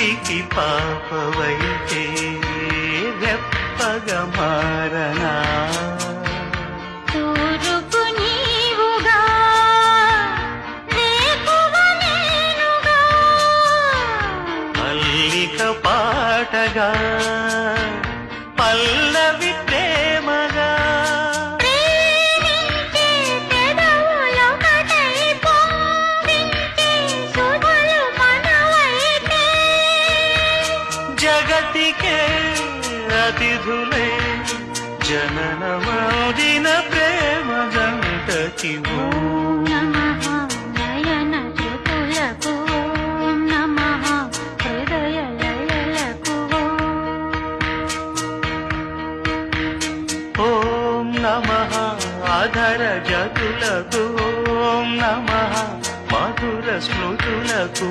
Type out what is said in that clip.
చిలికి పాపవైతే రెప్పగా మారనా తూరుపు నీవుగా రేపువ నేనుగా మల్లిక పాటగా పల్లవి ప్రేమగా ప్రేమించే పెదవులొకటై పొంగించే సుధలు మనవైతే జగతికే అతిథులే జననమౌదిన ప్రేమ జంటకి ఓం నమః నయన జ్యోతులకు ఓం నమః హృదయ లయలకు ఓం నమః అధర జతులకు ఓం నమః మధుర స్మృతులకు